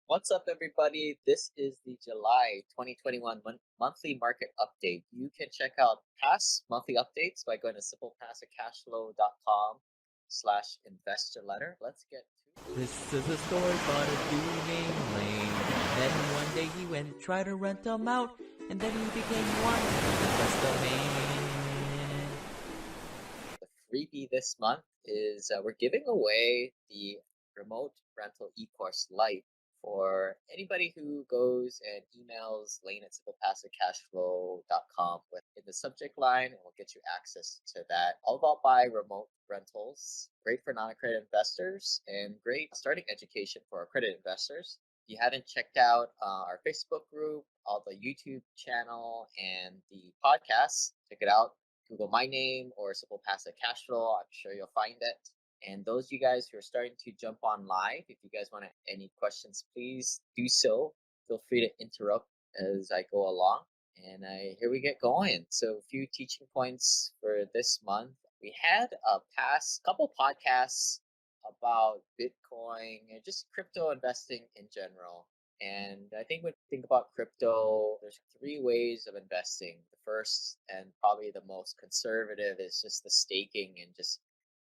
What's up, everybody? This is the July 2021 monthly market update. You can check out past monthly updates by going to simplepassivecashflow.com/investor letter. Let's get to it. This is a story about a dude named Lane. Then one day he went and tried to rent them out, and then he became one of the best domain. The freebie this month is we're giving away the remote rental eCourse Lite for anybody who goes and emails Lane at simplepassivecashflow.com with in the subject line, and we'll get you access to that. All about buy remote rentals, great for non-accredited investors and great starting education for accredited investors. If you haven't checked out our Facebook group, all the YouTube channel, and the podcast, check it out. Google my name or Simple Passive Cashflow. I'm sure you'll find it. And those you guys who are starting to jump on live, if you guys want any questions, please do so. Feel free to interrupt as I go along. And here we get going. So a few teaching points for this month. We had a past couple podcasts about Bitcoin and just crypto investing in general. And I think when you think about crypto, there's three ways of investing. The first and probably the most conservative is just the staking and just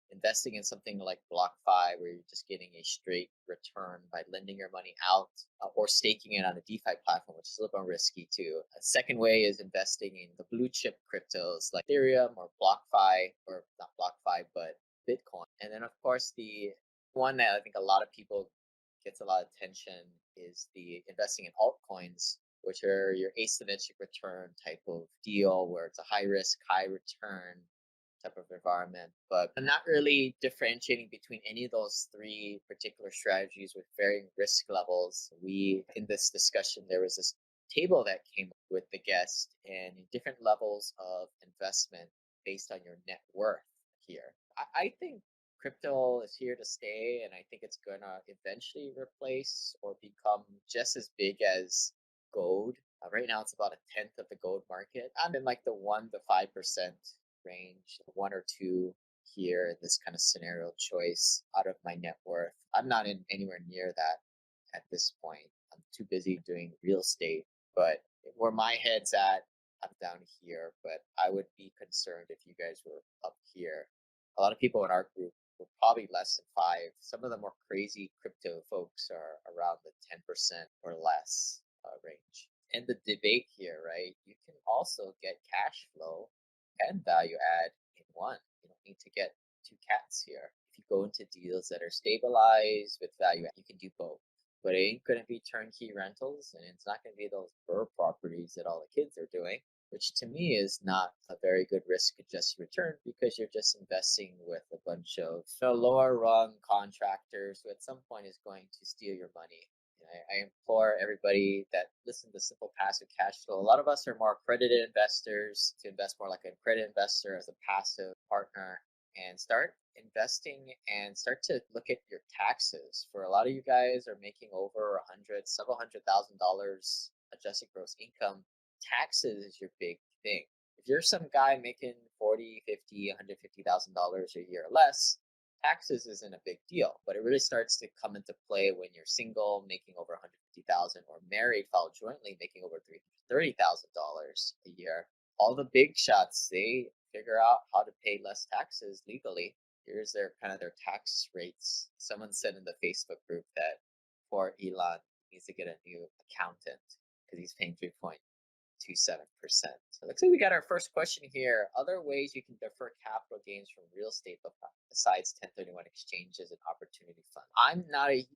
investing in something like BlockFi, where you're just getting a straight return by lending your money out or staking it on a DeFi platform, which is a little more risky too. A second way is investing in the blue chip cryptos like Ethereum or BlockFi, or not BlockFi, but Bitcoin. And then, of course, the one that I think a lot of people gets a lot of attention is the investing in altcoins, which are your asymmetric return type of deal where it's a high risk, high return type of environment. But I'm not really differentiating between any of those three particular strategies with varying risk levels. In this discussion, there was this table that came with the guest and different levels of investment based on your net worth here. I think crypto is here to stay, and I think it's going to eventually replace or become just as big as gold. Right now, it's about a tenth of the gold market. I'm in like the 1 to 5% range, one or two here in this kind of scenario choice out of my net worth. I'm not in anywhere near that at this point. I'm too busy doing real estate, but where my head's at, I'm down here, but I would be concerned if you guys were up here. A lot of people in our group were probably less than five. Some of the more crazy crypto folks are around the 10% or less range. And the debate here, right? You can also get cash flow and value add in one. You don't need to get two cats here. If you go into deals that are stabilized with value add, you can do both. But it ain't going to be turnkey rentals, and it's not going to be those burr properties that all the kids are doing, which to me is not a very good risk adjusted return because you're just investing with a bunch of lower rung contractors who at some point is going to steal your money. I implore everybody that listen to Simple Passive Cash Flow. A lot of us are more accredited investors to invest more like an accredited investor as a passive partner and start investing and start to look at your taxes. For a lot of you guys are making over several $100,000 adjusted gross income. Taxes is your big thing. If you're some guy making 40, 50, $150,000 a year or less, taxes isn't a big deal, but it really starts to come into play when you're single, making over 150,000, or married, filed jointly, making over $330,000 a year. All the big shots, they figure out how to pay less taxes legally. Here's their tax rates. Someone said in the Facebook group that poor Elon needs to get a new accountant because he's paying 3.27%. So looks like we got our first question here. Other ways you can defer capital gains from real estate besides 1031 exchanges and opportunity funds. I'm not a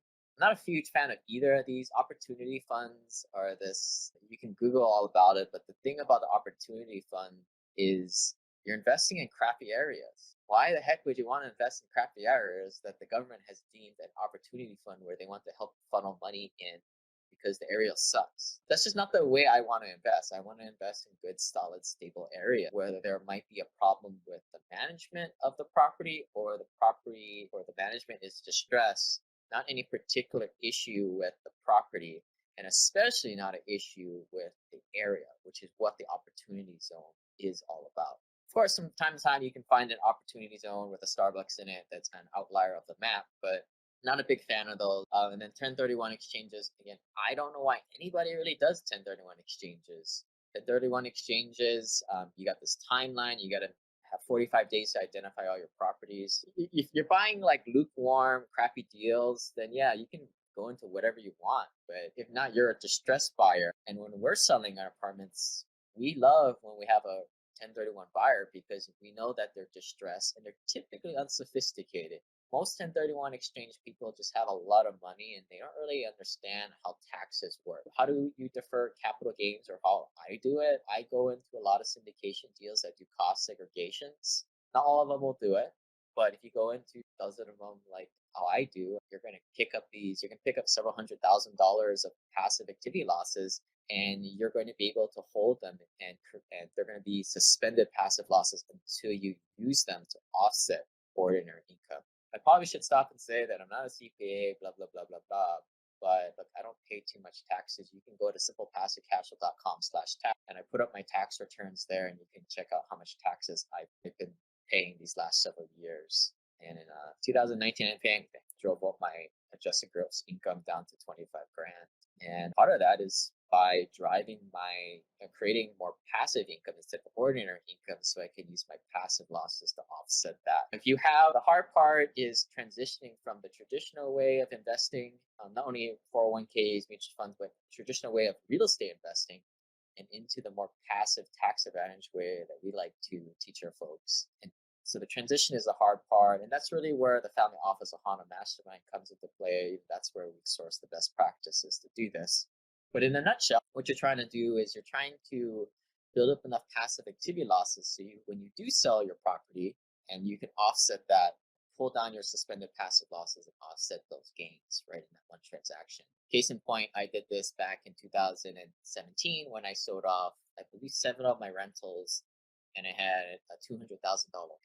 huge fan of either of these. Opportunity funds are this, you can Google all about it, but the thing about the opportunity fund is you're investing in crappy areas. Why the heck would you want to invest in crappy areas that the government has deemed an opportunity fund where they want to help funnel money in because the area sucks? That's just not the way I want to invest. I want to invest in good, solid, stable area where there might be a problem with the management of the property, or the management is distressed, not any particular issue with the property, and especially not an issue with the area, which is what the opportunity zone is all about. Of course, from time to time, you can find an opportunity zone with a Starbucks in it that's an outlier of the map, but Not a big fan of those. And then 1031 exchanges, again, I don't know why anybody really does 1031 exchanges. 1031 exchanges, you got this timeline, you got to have 45 days to identify all your properties. If you're buying like lukewarm, crappy deals, then yeah, you can go into whatever you want. But if not, you're a distressed buyer. And when we're selling our apartments, we love when we have a 1031 buyer because we know that they're distressed and they're typically unsophisticated. Most 1031 exchange people just have a lot of money and they don't really understand how taxes work. How do you defer capital gains, or how I do it? I go into a lot of syndication deals that do cost segregations. Not all of them will do it, but if you go into dozen of them like how I do, you're going to pick up these, you're going to pick up several $100,000 of passive activity losses, and you're going to be able to hold them, and they're going to be suspended passive losses until you use them to offset ordinary income. I probably should stop and say that I'm not a CPA, blah, blah, blah, blah, blah. But look, I don't pay too much taxes. You can go to simplepassivecashflow.com/tax, and I put up my tax returns there, and you can check out how much taxes I've been paying these last several years. And in 2019, I drove up my adjusted gross income down to 25 grand. And part of that is by driving creating more passive income instead of ordinary income, so I can use my passive losses to offset that. If you have, the hard part is transitioning from the traditional way of investing, not only 401ks, mutual funds, but traditional way of real estate investing, and into the more passive tax advantage way that we like to teach our folks. And so the transition is the hard part, and that's really where the family office of HANA Mastermind comes into play. That's where we source the best practices to do this. But in a nutshell, what you're trying to do is you're trying to build up enough passive activity losses so when you do sell your property, and you can offset that, pull down your suspended passive losses and offset those gains right in that one transaction. Case in point, I did this back in 2017 when I sold off, I believe, 7 of my rentals, and I had a $200,000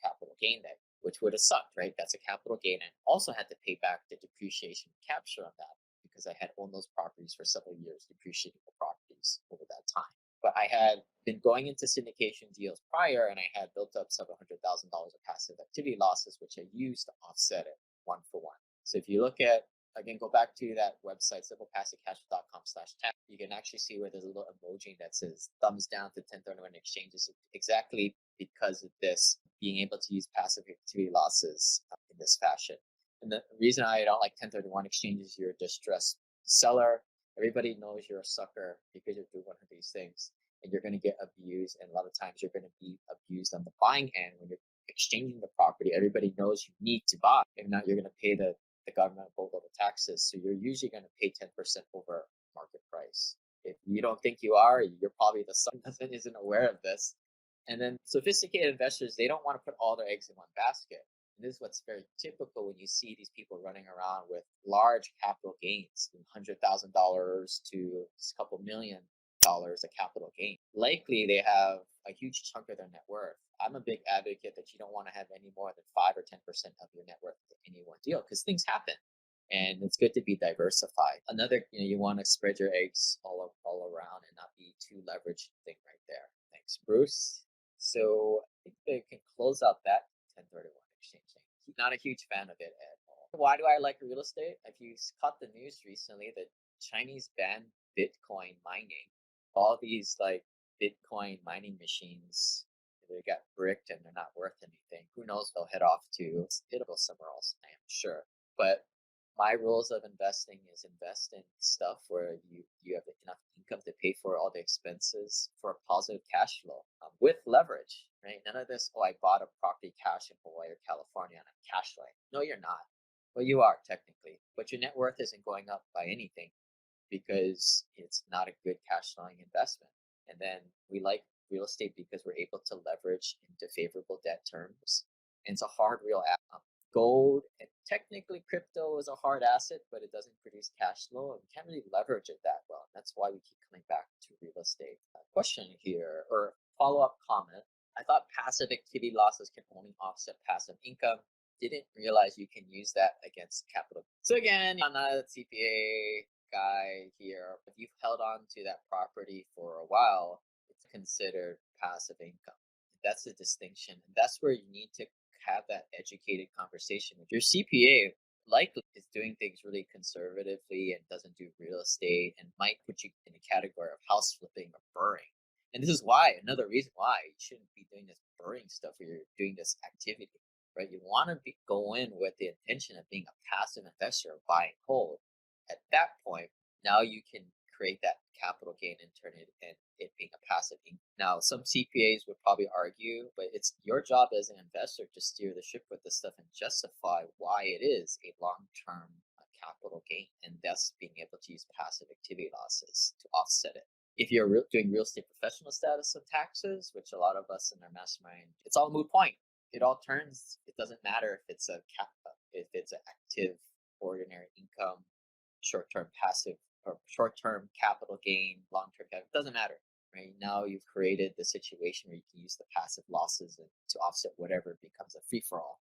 capital gain there, which would have sucked, right? That's a capital gain. And also had to pay back the depreciation capture on that because I had owned those properties for several years, depreciating the properties over that time. But I had been going into syndication deals prior, and I had built up several $100,000 of passive activity losses, which I used to offset it one for one. So if you look at, again, go back to that website, simplepassivecashflow.com/tax. You can actually see where there's a little emoji that says thumbs down to 1031 exchanges, exactly because of this, being able to use passive activity losses in this fashion. And the reason I don't like 1031 exchanges, you're a distressed seller. Everybody knows you're a sucker because you're doing one of these things, and you're going to get abused. And a lot of times you're going to be abused on the buying end when you're exchanging the property. Everybody knows you need to buy. If not, you're going to pay the government boatload of taxes. So you're usually going to pay 10% over market price. If you don't think you are, you're probably the son that isn't aware of this. And then sophisticated investors, they don't want to put all their eggs in one basket. And this is what's very typical when you see these people running around with large capital gains, $100,000 to a couple $1,000,000 of capital gain. Likely they have a huge chunk of their net worth. I'm a big advocate that you don't want to have any more than 5 or 10% of your net worth in any one deal, because things happen, and it's good to be diversified. Another, you want to spread your eggs all around and not be too leveraged thing right there. Thanks, Bruce. So I think they can close out that 1031 exchange thing. Not a huge fan of it at all. Why do I like real estate? If you caught the news recently, the Chinese banned Bitcoin mining. All these like Bitcoin mining machines, they got bricked and they're not worth anything. Who knows? They'll head off to, it'll go somewhere else, I am sure. But my rules of investing is invest in stuff where you have enough income to pay for all the expenses for a positive cash flow with leverage, right? None of this, oh, I bought a property cash in Hawaii or California and I'm cash flowing. No, you're not. Well, you are technically, but your net worth isn't going up by anything because it's not a good cash flowing investment. And then we like real estate because we're able to leverage into favorable debt terms. And it's a hard real asset. Gold and technically crypto is a hard asset, but it doesn't produce cash flow, and we can't really leverage it that well. And that's why we keep coming back to real estate. Question here, or follow-up comment. I thought passive activity losses can only offset passive income. Didn't realize you can use that against capital. So again, I'm not a CPA guy here, but you've held on to that property for a while, it's considered passive income. That's the distinction. And that's where you need to have that educated conversation with your CPA likely is doing things really conservatively and doesn't do real estate and might put you in the category of house flipping or burring. And this is why, another reason why you shouldn't be doing this burring stuff where you're doing this activity, right? You want to go in with the intention of being a passive investor or buy and hold. At that point, now you can create that capital gain and turn it and it being a passive income. Now, some CPAs would probably argue, but it's your job as an investor to steer the ship with this stuff and justify why it is a long-term capital gain, and thus being able to use passive activity losses to offset it. If you're doing real estate professional status of taxes, which a lot of us in our mastermind, it's all a moot point. It all turns. It doesn't matter if it's if it's an active ordinary income, short-term passive or short-term capital gain, long-term capital. It doesn't matter. Right now, you've created the situation where you can use the passive losses to offset whatever becomes a free-for-all.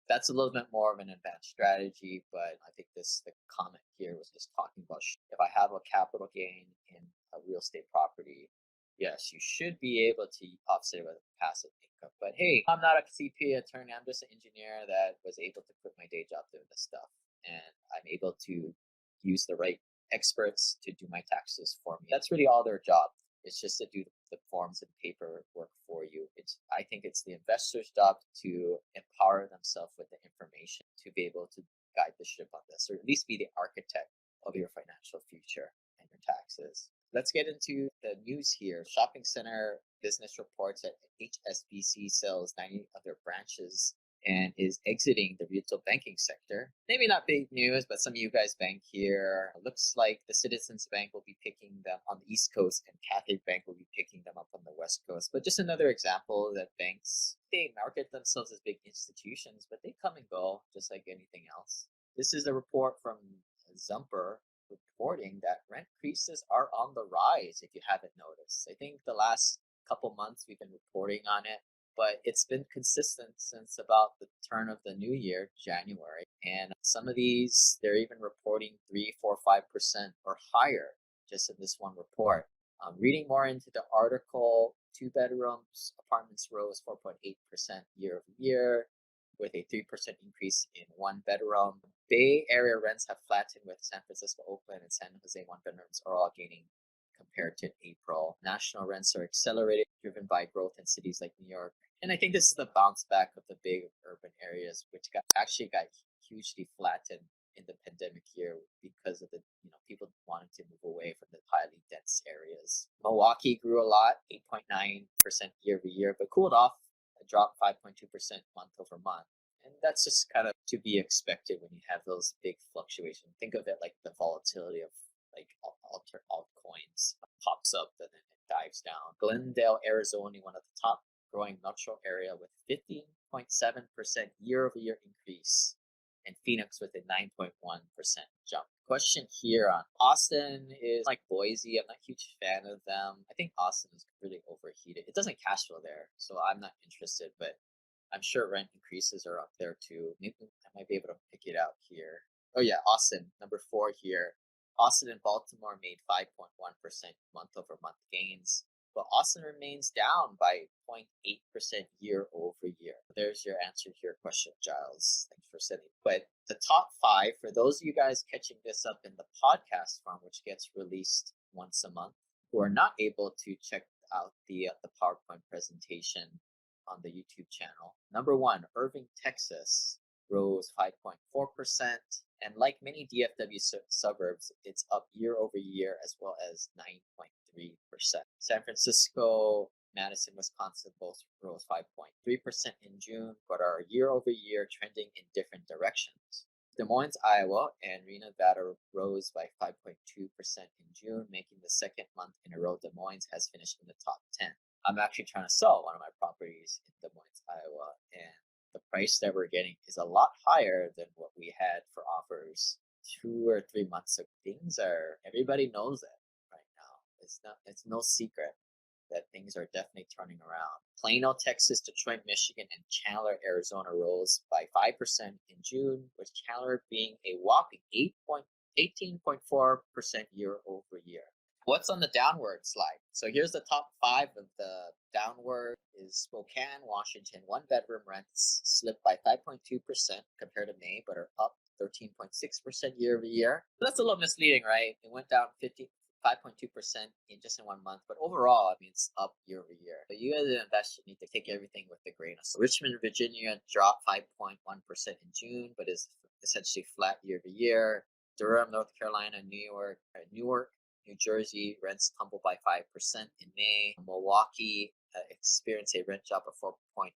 That's a little bit more of an advanced strategy, but I think the comment here was just talking about if I have a capital gain in a real estate property, yes, you should be able to offset it with passive income. But hey, I'm not a CPA attorney. I'm just an engineer that was able to quit my day job doing this stuff, and I'm able to use the right experts to do my taxes for me. That's really all their job. It's just to do the forms and paperwork for you. I think it's the investor's job to empower themselves with the information to be able to guide the ship on this, or at least be the architect of your financial future and your taxes. Let's get into the news here. Shopping center business reports that HSBC sells 90 of their branches and is exiting the retail banking sector. Maybe not big news, but some of you guys bank here. It looks like the Citizens Bank will be picking them on the East Coast and Cathay Bank will be picking them up on the West Coast. But just another example that banks, they market themselves as big institutions, but they come and go just like anything else. This is a report from Zumper reporting that rent increases are on the rise, if you haven't noticed. I think the last couple months we've been reporting on it, but it's been consistent since about the turn of the new year, January. And some of these, they're even reporting 3, 4, 5% or higher just in this one report. Reading more into the article, 2 bedrooms, apartments rose 4.8% year over year, with a 3% increase in 1 bedroom. Bay Area rents have flattened, with San Francisco, Oakland, and San Jose 1 bedrooms are all gaining compared to April. National rents are accelerated, driven by growth in cities like New York. And I think this is the bounce back of the big urban areas, which actually got hugely flattened in the pandemic year because of the people wanting to move away from the highly dense areas. Milwaukee grew a lot, 8.9% year over year, but cooled off, dropped 5.2% month over month. And that's just kind of to be expected when you have those big fluctuations. Think of it like the volatility of like altcoins pops up and then it dives down. Glendale, Arizona, one of the top growing metro area with 15.7% year over year increase, and Phoenix with a 9.1% jump. Question here on Austin is like Boise. I'm not a huge fan of them. I think Austin is really overheated. It doesn't cash flow there, so I'm not interested, but I'm sure rent increases are up there too. Maybe I might be able to pick it out here. Oh yeah, Austin, number 4 here. Austin and Baltimore made 5.1% month over month gains, but Austin remains down by 0.8% year over year. There's your answer to your question, Giles. Thanks for sending. But the top 5, for those of you guys catching this up in the podcast form, which gets released once a month, who are not able to check out the PowerPoint presentation on the YouTube channel. Number 1, Irving, Texas rose 5.4%. And like many DFW suburbs, it's up year over year as well as 9.3%. San Francisco, Madison, Wisconsin both rose 5.3% in June, but are year over year trending in different directions. Des Moines, Iowa, and Reno, Nevada rose by 5.2% in June, making the second month in a row Des Moines has finished in the top 10. I'm actually trying to sell one of my properties in Des Moines, Iowa, and the price that we're getting is a lot higher than what we had for offers 2 or 3 months ago. Everybody knows that right now. It's no secret that things are definitely turning around. Plano, Texas, Detroit, Michigan, and Chandler, Arizona rose by 5% in June, with Chandler being a whopping 18.4% year over year. What's on the downward slide? So here's the top 5 of the downward is Spokane, Washington. 1 bedroom rents slipped by 5.2% compared to May, but are up 13.6% year over year. But that's a little misleading, right? It went down 5.2% in just in 1 month. But overall, I mean, it's up year over year. But you as an investor need to take everything with a grain of salt. Richmond, Virginia dropped 5.1% in June, but is essentially flat year over year. Durham, North Carolina, Newark, New Jersey, rents tumbled by 5% in May. Milwaukee experienced a rent drop of 4.5%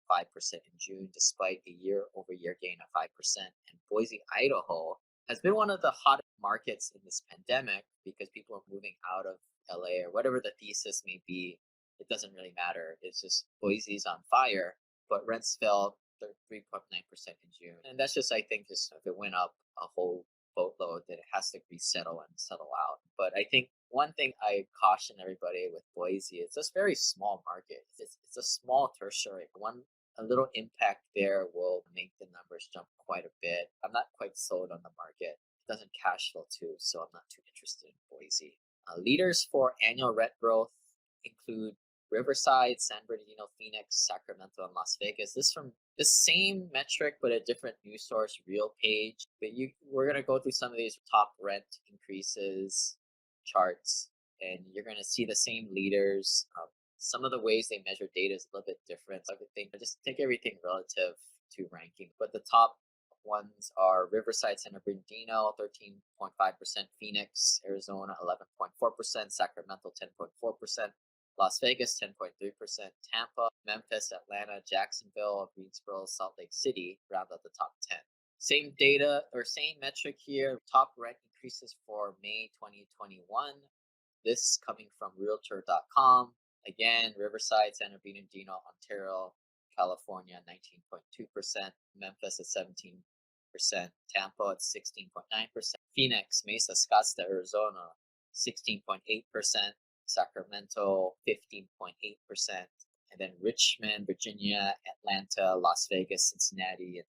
in June, despite a year-over-year gain of 5%. And Boise, Idaho, has been one of the hottest markets in this pandemic because people are moving out of LA or whatever the thesis may be. It doesn't really matter. It's just Boise's on fire, but rents fell 3.9% in June. And that's just, I think, just if it went up a whole boatload, that it has to resettle and settle out. But I think one thing I caution everybody with Boise, it's just very small market. It's a small tertiary. A little impact there will make the numbers jump quite a bit. I'm not quite sold on the market. It doesn't cash flow too, so I'm not too interested in Boise. Leaders for annual rent growth include Riverside, San Bernardino, Phoenix, Sacramento, and Las Vegas. This from the same metric, but a different news source, Real Page. But we're going to go through some of these top rent increases charts, and you're going to see the same leaders. Some of the ways they measure data is a little bit different. So everything, just take everything relative to ranking. But the top ones are Riverside, San Bernardino, 13.5%, Phoenix, Arizona, 11.4%, Sacramento, 10.4%, Las Vegas, 10.3%, Tampa, Memphis, Atlanta, Jacksonville, Greensboro, Salt Lake City round out the top 10. Same data or same metric here, top rent increases for May 2021. This coming from Realtor.com. Again, Riverside, San Bernardino, Ontario, California, 19.2%, Memphis at 17%, Tampa at 16.9%, Phoenix, Mesa, Scottsdale, Arizona, 16.8%, Sacramento, 15.8%, and then Richmond, Virginia, Atlanta, Las Vegas, Cincinnati, and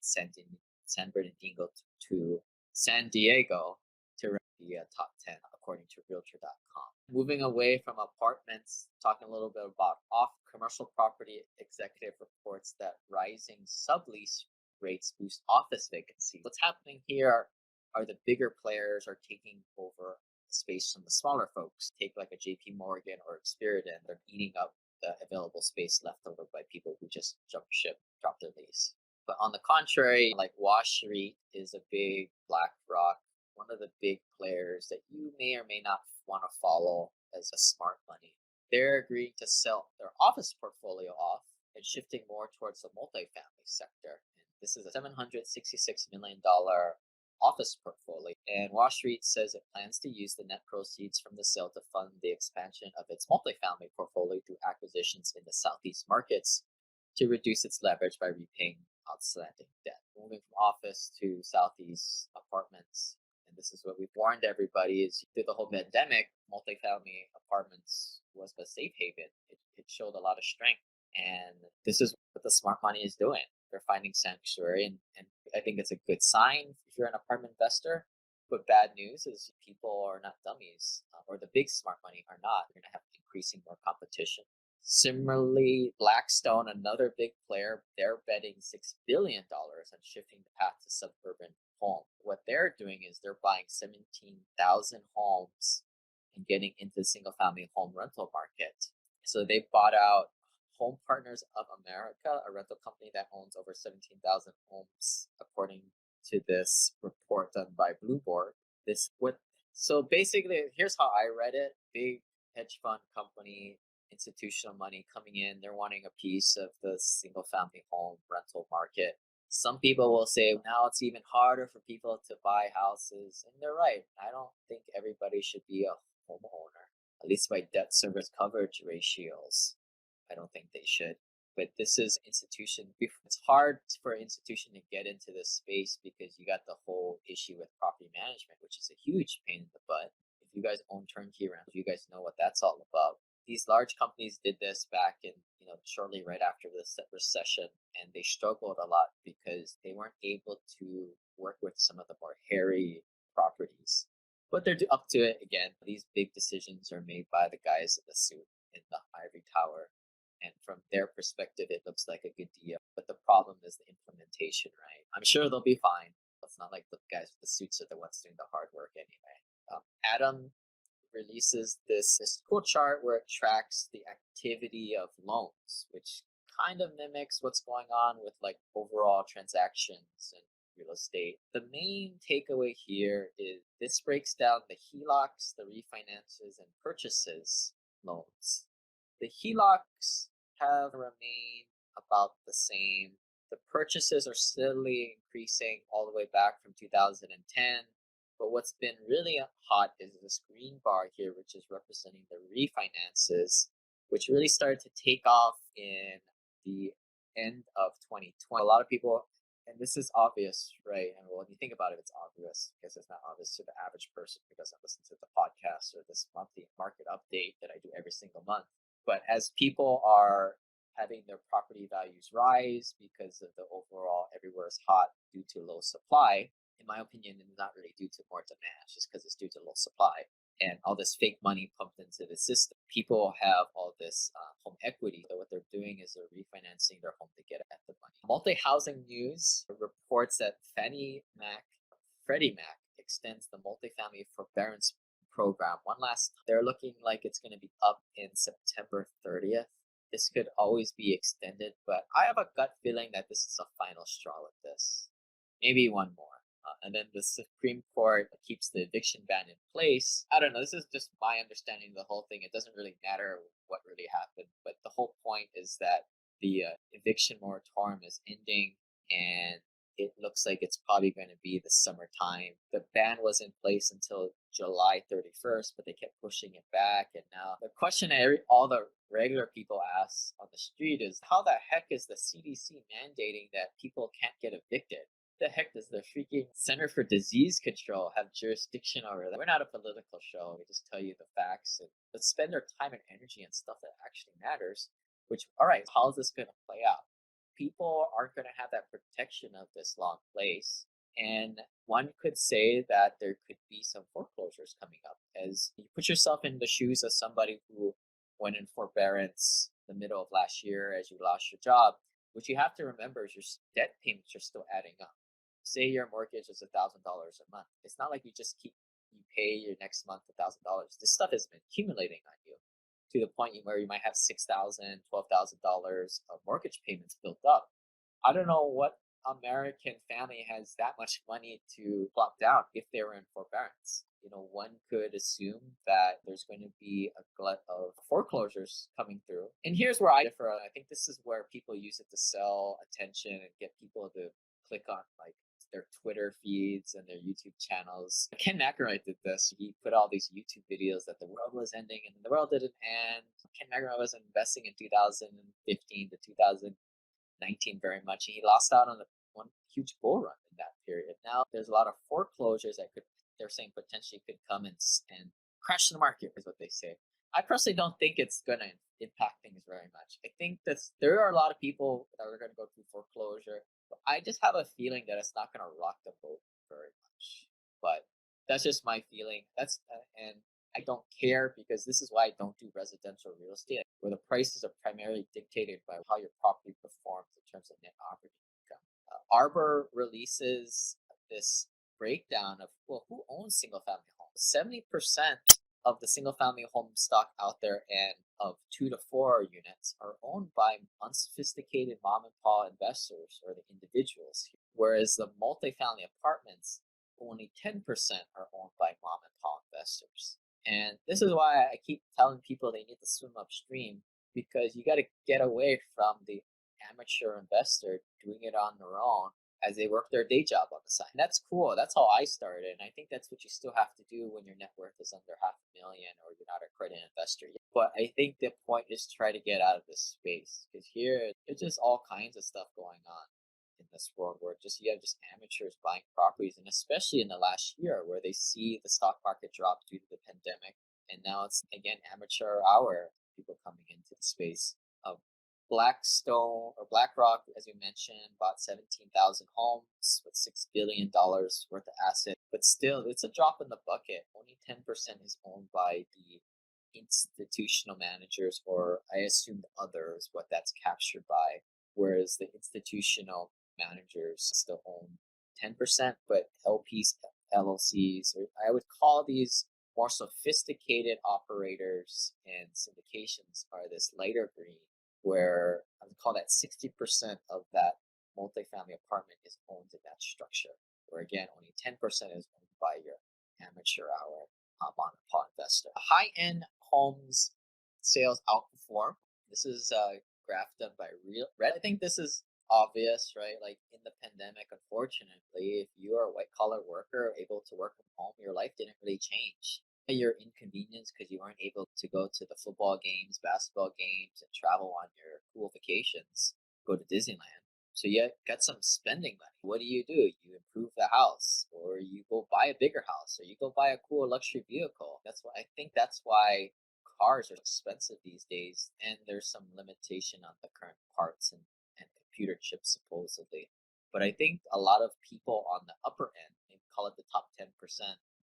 San Bernardino to San Diego to rank the top 10 according to Realtor.com. Moving away from apartments, talking a little bit about commercial property executive reports that rising sublease rates boost office vacancy. What's happening here are the bigger players are taking over space from the smaller folks. Take like a JP Morgan or Experian, they're eating up the available space left over by people who just jumped ship, dropped their lease. But on the contrary, like Wash Street is a big BlackRock, one of the big players that you may or may not want to follow as a smart money. They're agreeing to sell their office portfolio off and shifting more towards the multifamily sector. And this is a $766 million office portfolio. And Wall Street says it plans to use the net proceeds from the sale to fund the expansion of its multifamily portfolio through acquisitions in the Southeast markets to reduce its leverage by repaying outstanding debt. Moving from office to Southeast apartments. And this is what we've warned everybody is through the whole pandemic, multifamily apartments was a safe haven. It showed a lot of strength. And this is what the smart money is doing. They're finding sanctuary. And I think it's a good sign if you're an apartment investor. But bad news is people are not dummies, or the big smart money are not. You're going to have increasing more competition. Similarly, Blackstone, another big player, they're betting $6 billion on shifting the path to suburban home. What they're doing is they're buying 17,000 homes and getting into the single-family home rental market. So they bought out Home Partners of America, a rental company that owns over 17,000 homes, according to this report done by Blueboard. So basically, here's how I read it. Big hedge fund company, institutional money coming in. They're wanting a piece of the single-family home rental market. Some people will say now it's even harder for people to buy houses. And they're right. I don't think everybody should be a homeowner, at least by debt service coverage ratios. I don't think they should. But this is institution. It's hard for an institution to get into this space because you got the whole issue with property management, which is a huge pain in the butt. If you guys own turnkey rentals, you guys know what that's all about. These large companies did this back in, shortly right after the recession, and they struggled a lot because they weren't able to work with some of the more hairy properties. But they're up to it again. These big decisions are made by the guys in the suit in the ivory tower. And from their perspective, it looks like a good deal. But the problem is the implementation, right? I'm sure they'll be fine. It's not like the guys with the suits are the ones doing the hard work anyway. Adam releases this cool chart where it tracks the activity of loans, which kind of mimics what's going on with like overall transactions and real estate. The main takeaway here is this breaks down the HELOCs, the refinances, and purchases loans. The HELOCs have remained about the same. The purchases are steadily increasing all the way back from 2010. But what's been really hot is this green bar here, which is representing the refinances, which really started to take off in the end of 2020. A lot of people, and this is obvious, right? And when you think about it, it's obvious because it's not obvious to the average person who doesn't listen to the podcast or this monthly market update that I do every single month. But as people are having their property values rise because of the overall everywhere is hot due to low supply, in my opinion, it's not really due to more demand, just because it's due to low supply and all this fake money pumped into the system. People have all this home equity. So what they're doing is they're refinancing their home to get at the money. Multi-housing news reports that Freddie Mac extends the multifamily forbearance program one last time. They're looking like it's going to be up in September 30th. This could always be extended, but I have a gut feeling that this is a final straw with this. Maybe one more. And then the Supreme Court keeps the eviction ban in place. I don't know. This is just my understanding of the whole thing. It doesn't really matter what really happened. But the whole point is that the eviction moratorium is ending, and it looks like it's probably going to be the summertime. The ban was in place until July 31st, but they kept pushing it back. And now the question all the regular people ask on the street is, how the heck is the CDC mandating that people can't get evicted? The heck does the freaking Center for Disease Control have jurisdiction over that? We're not a political show. We just tell you the facts and let's spend our time and energy on stuff that actually matters. Which, all right, how is this going to play out? People aren't going to have that protection of this law in place. And one could say that there could be some foreclosures coming up as you put yourself in the shoes of somebody who went in forbearance the middle of last year as you lost your job. What you have to remember is your debt payments are still adding up. Say your mortgage is $1,000 a month. It's not like you pay your next month $1,000. This stuff has been accumulating on you to the point where you might have $6,000, $12,000 of mortgage payments built up. I don't know what American family has that much money to plop down if they were in forbearance. One could assume that there's going to be a glut of foreclosures coming through. And here's where I differ. I think this is where people use it to sell attention and get people to click on like their Twitter feeds and their YouTube channels. Ken McElroy did this. He put all these YouTube videos that the world was ending and the world didn't end. Ken McElroy was investing in 2015 to 2019 very much. And he lost out on one huge bull run in that period. Now there's a lot of foreclosures that they're saying potentially could come and crash the market is what they say. I personally don't think it's going to impact things very much. I think that there are a lot of people that are going to go through foreclosure. But I just have a feeling that it's not going to rock the boat very much. But that's just my feeling. And I don't care because this is why I don't do residential real estate, where the prices are primarily dictated by how your property performs in terms of net operating income. Arbor releases this breakdown of, who owns single-family homes? 70% of the single-family home stock out there and of 2 to 4 units are owned by unsophisticated mom and pop investors or the individuals, whereas the multifamily apartments, only 10% are owned by mom and pop investors. And this is why I keep telling people they need to swim upstream, because you got to get away from the amateur investor doing it on their own as they work their day job on the side. And that's cool. That's how I started. And I think that's what you still have to do when your net worth is under $500,000 or you're not a credit investor yet. But I think the point is try to get out of this space, because here there's just all kinds of stuff going on in this world where you have just amateurs buying properties, and especially in the last year where they see the stock market drop due to the pandemic. And now it's again amateur hour, people coming into the space. Blackstone or BlackRock, as you mentioned, bought 17,000 homes with $6 billion worth of assets. But still, it's a drop in the bucket. Only 10% is owned by the institutional managers, or I assume the others, what that's captured by. Whereas the institutional managers still own 10%, but LPs, LLCs, or I would call these more sophisticated operators and syndications are this lighter green, where I would call that 60% of that multifamily apartment is owned in that structure, where again, only 10% is owned by your amateur hour mom and pop investor. High end homes sales outperform. This is a graph done by Real Red. I think this is obvious, right? Like in the pandemic, unfortunately, if you are a white collar worker able to work from home, your life didn't really change. You're inconvenienced because you weren't able to go to the football games, basketball games, and travel on your cool vacations, go to Disneyland. So you got some spending money. What do? You improve the house, or you go buy a bigger house, or you go buy a cool luxury vehicle. That's why I think that's why cars are expensive these days, and there's some limitation on the current parts and computer chips supposedly. But I think a lot of people on the upper end, maybe call it the top 10%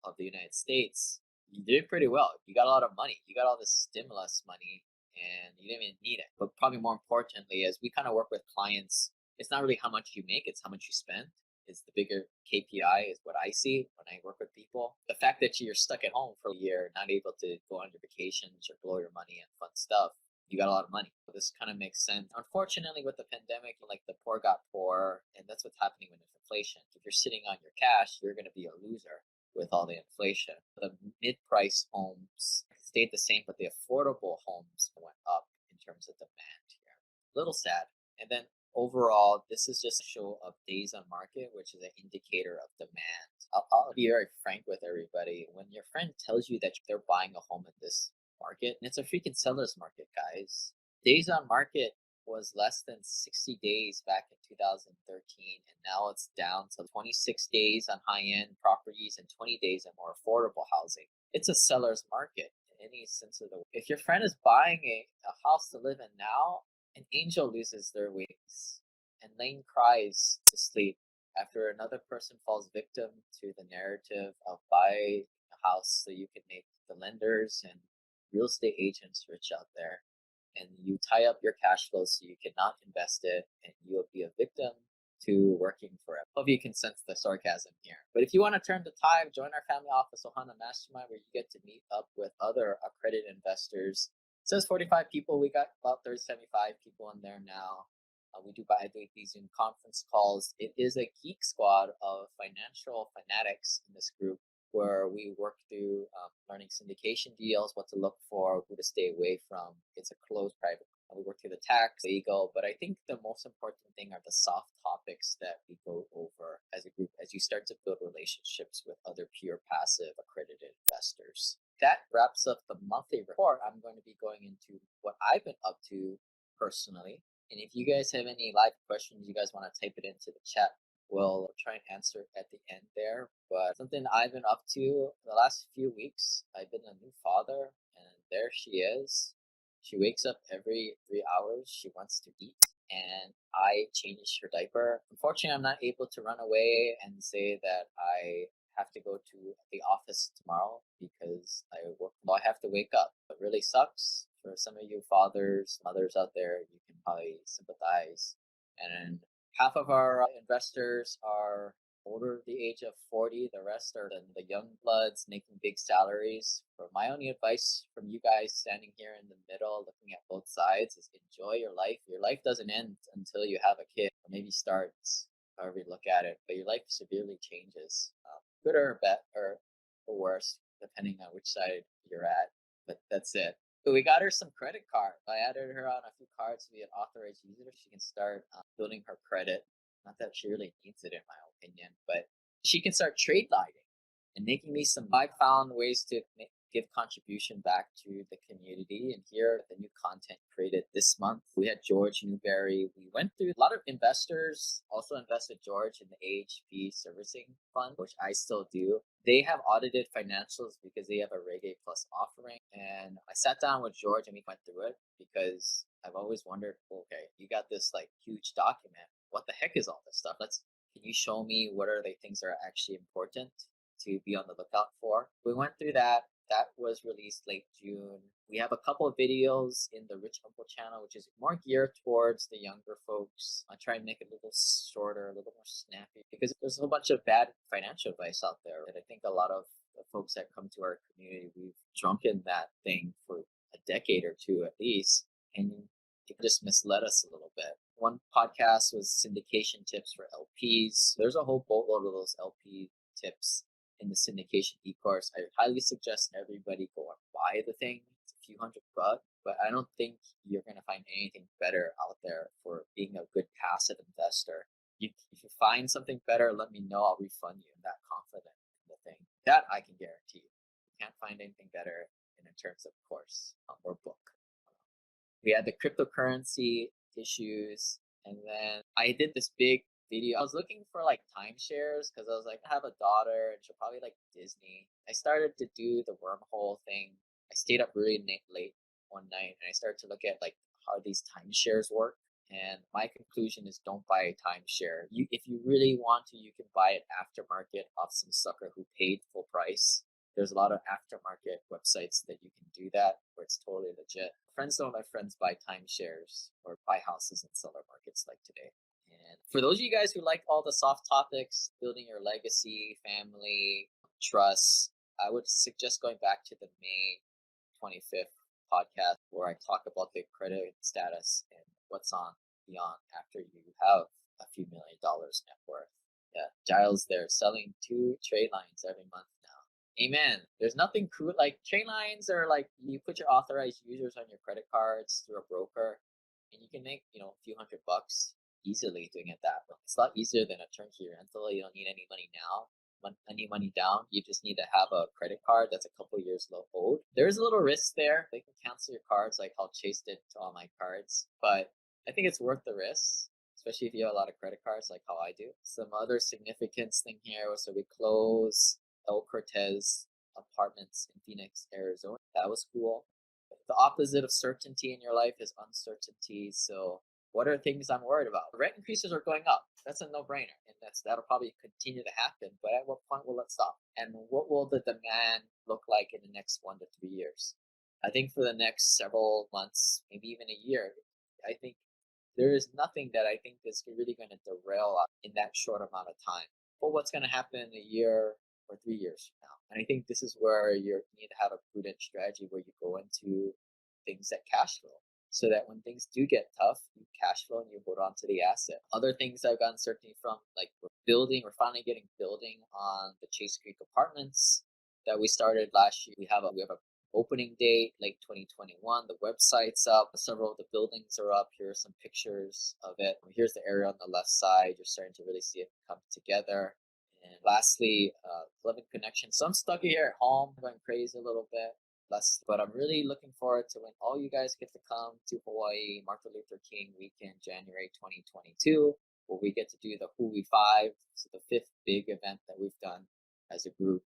of the United States, you did pretty well. You got a lot of money. You got all this stimulus money and you didn't even need it. But probably more importantly, as we kind of work with clients, it's not really how much you make, it's how much you spend. Is the bigger KPI is what I see when I work with people. The fact that you're stuck at home for a year, not able to go on your vacations or blow your money on fun stuff, you got a lot of money. So this kind of makes sense. Unfortunately, with the pandemic, like the poor got poorer, and that's what's happening with inflation. If you're sitting on your cash, you're going to be a loser with all the inflation. The mid-price homes stayed the same, but the affordable homes went up in terms of demand here. A little sad. And then overall, this is just a show of days on market, which is an indicator of demand. I'll be very frank with everybody. When your friend tells you that they're buying a home in this market, and it's a freaking seller's market, guys. Days on market was less than 60 days back in 2013, and now it's down to 26 days on high-end properties and 20 days on more affordable housing. It's a seller's market in any sense of the word. If your friend is buying a house to live in now, an angel loses their wings, and Lane cries to sleep after another person falls victim to the narrative of buy a house so you can make the lenders and real estate agents rich out there. And you tie up your cash flow so you cannot invest it, and you'll be a victim to working forever. Hope you can sense the sarcasm here. But if you want to turn the tide, join our family office, Ohana Mastermind, where you get to meet up with other accredited investors. It says 45 people. We got about 30, 75 people in there now. We do bi-weekly Zoom conference calls. It is a geek squad of financial fanatics in this group, where we work through learning syndication deals, what to look for, who to stay away from. It's a closed private. We work through the tax, legal, but I think the most important thing are the soft topics that we go over as a group as you start to build relationships with other pure passive accredited investors. That wraps up the monthly report. I'm going to be going into what I've been up to personally. And if you guys have any live questions, you guys want to type it into the chat, we'll try and answer at the end there. But something I've been up to the last few weeks, I've been a new father, and there she is. She wakes up every 3 hours. She wants to eat, and I change her diaper. Unfortunately, I'm not able to run away and say that I have to go to the office tomorrow because I work. Well, I have to wake up. It really sucks for some of you fathers, mothers out there. You can probably sympathize. And half of our investors are over the age of 40. The rest are the young bloods making big salaries. For my only advice from you guys standing here in the middle, looking at both sides, is enjoy your life. Your life doesn't end until you have a kid, or maybe starts, however you look at it. But your life severely changes, good or bad, or worse, depending on which side you're at. But that's it. So we got her some credit card. I added her on a few cards to be an authorized user. She can start building her credit. Not that she really needs it, in my opinion, but she can start trade lighting and making me some. I found ways to give contribution back to the community. And here are the new content created this month. We had George Newberry. We went through a lot of investors, also invested George in the AHP servicing fund, which I still do. They have audited financials because they have a Reg A Plus offering. And I sat down with George and we went through it because I've always wondered, okay, you got this like huge document. What the heck is all this stuff? Can you show me what are the things that are actually important to be on the lookout for? We went through that. That was released late June. We have a couple of videos in the Rich Uncle channel, which is more geared towards the younger folks. I try and make it a little shorter, a little more snappy, because there's a whole bunch of bad financial advice out there. And I think a lot of the folks that come to our community, we've drunken that thing for a decade or two at least. And it just misled us a little bit. One podcast was syndication tips for LPs. There's a whole boatload of those LP tips in the syndication eCourse. I highly suggest everybody go and buy the thing. It's a few $100, but I don't think you're going to find anything better out there for being a good passive investor. If you find something better, let me know. I'll refund you. I'm that confident in the thing. That I can guarantee. You can't find anything better in terms of course or book. We had the cryptocurrency issues, and then I did this big video. I was looking for like timeshares because I was like, I have a daughter and she'll probably like Disney. I started to do the wormhole thing. I stayed up really late one night and I started to look at like how these timeshares work. And my conclusion is don't buy a timeshare. If you really want to, you can buy it aftermarket off some sucker who paid full price. There's a lot of aftermarket websites that you can do that where it's totally legit. Friends don't let friends buy timeshares or buy houses in seller markets like today. And for those of you guys who like all the soft topics, building your legacy, family, trust, I would suggest going back to the May 25th podcast where I talk about the credit status and what's on beyond after you have a few $1 million net worth. Yeah, Giles there selling 2 trade lines every month now. Amen. There's nothing cool. Like trade lines are like you put your authorized users on your credit cards through a broker and you can make, a few $100 easily doing it that way. It's a lot easier than a turnkey rental. You don't need any money now. Any money down. You just need to have a credit card that's a couple years old. There's a little risk there. They can cancel your cards like how Chase did to all my cards. But I think it's worth the risk, especially if you have a lot of credit cards like how I do. Some other significance thing here was so we close El Cortez apartments in Phoenix, Arizona. That was cool. The opposite of certainty in your life is uncertainty. So what are things I'm worried about? Rent increases are going up. That's a no-brainer. And that'll probably continue to happen. But at what point will it stop? And what will the demand look like in the next 1 to 3 years? I think for the next several months, maybe even a year, I think there is nothing that I think is really going to derail us in that short amount of time. But what's going to happen in a year or 3 years from now? And I think this is where you need to have a prudent strategy where you go into things that cash flow, so that when things do get tough, you cash flow and you hold on to the asset. Other things I've gotten certainty from, like we're finally getting building on the Chase Creek apartments that we started last year. We have a opening date, late 2021. The website's up. Several of the buildings are up. Here are some pictures of it. Here's the area on the left side. You're starting to really see it come together. And lastly, living connection. So I'm stuck here at home, going crazy a little bit. But I'm really looking forward to when all you guys get to come to Hawaii, Martin Luther King weekend, January 2022, where we get to do the Hui 5, so the 5th big event that we've done as a group.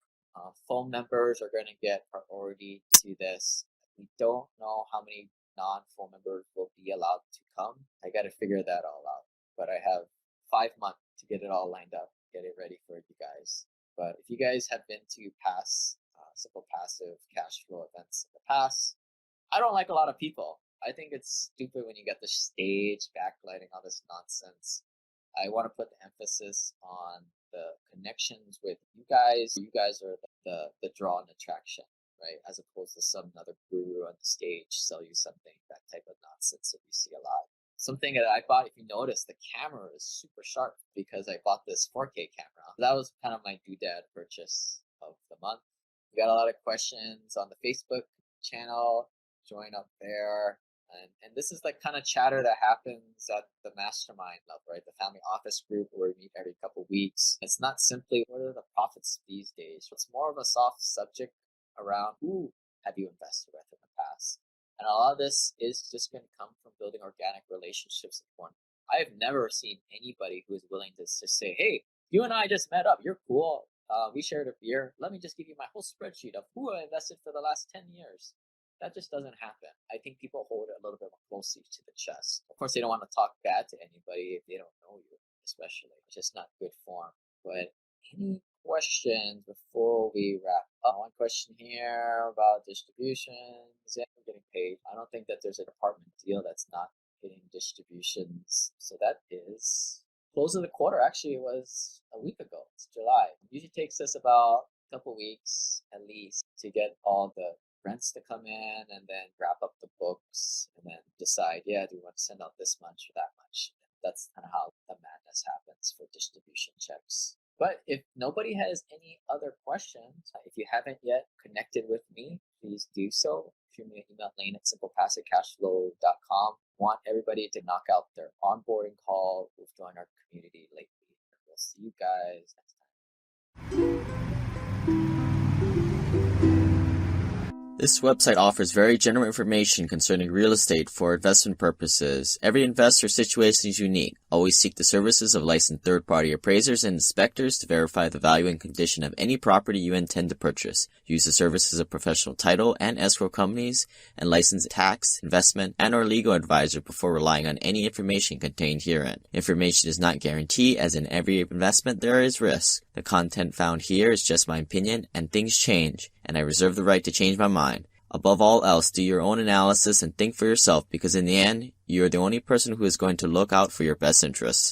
Phone members are going to get priority to this. We don't know how many non-phone members will be allowed to come. I got to figure that all out. But I have 5 months to get it all lined up, get it ready for you guys. But if you guys have been to past Simple Passive Cashflow events in the past, I don't like a lot of people. I think it's stupid when you get the stage backlighting, all this nonsense. I want to put the emphasis on the connections with you guys. You guys are the draw and attraction, right? As opposed to some other guru on the stage sell you something, that type of nonsense that we see a lot. Something that I bought, if you notice, the camera is super sharp because I bought this 4K camera. That was kind of my doodad purchase of the month. We got a lot of questions on the Facebook channel. Join up there. And this is the kind of chatter that happens at the Mastermind level, right? The family office group where we meet every couple weeks. It's not simply what are the profits these days. It's more of a soft subject around who have you invested with in the past. And a lot of this is just going to come from building organic relationships with one. I have never seen anybody who is willing to just say, hey, you and I just met up. You're cool. We shared a beer. Let me just give you my whole spreadsheet of who I invested for the last 10 years. That just doesn't happen. I think people hold it a little bit more closely to the chest. Of course, they don't want to talk bad to anybody if they don't know you, especially. It's just not good form. But any questions before we wrap One question here about distributions. Yeah, we're getting paid. I don't think that there's a department deal that's not hitting distributions. So that is close of the quarter. Actually, it was a week ago. It's July. It usually takes us about a couple weeks at least to get all the rents to come in and then wrap up the books and then decide, yeah, do we want to send out this much or that much? That's kind of how the madness happens for distribution checks. But if nobody has any other questions, if you haven't yet connected with me, please do so. Shoot me an email, LaneHack@SimplePassiveCashflow.com. Want everybody to knock out their onboarding call who've joined our community lately. We'll see you guys next time. This website offers very general information concerning real estate for investment purposes. Every investor situation is unique. Always seek the services of licensed third-party appraisers and inspectors to verify the value and condition of any property you intend to purchase. Use the services of professional title and escrow companies and licensed tax, investment, and or legal advisor before relying on any information contained herein. Information is not guaranteed, as in every investment there is risk. The content found here is just my opinion, and things change, and I reserve the right to change my mind. Above all else, do your own analysis and think for yourself, because in the end, you are the only person who is going to look out for your best interests.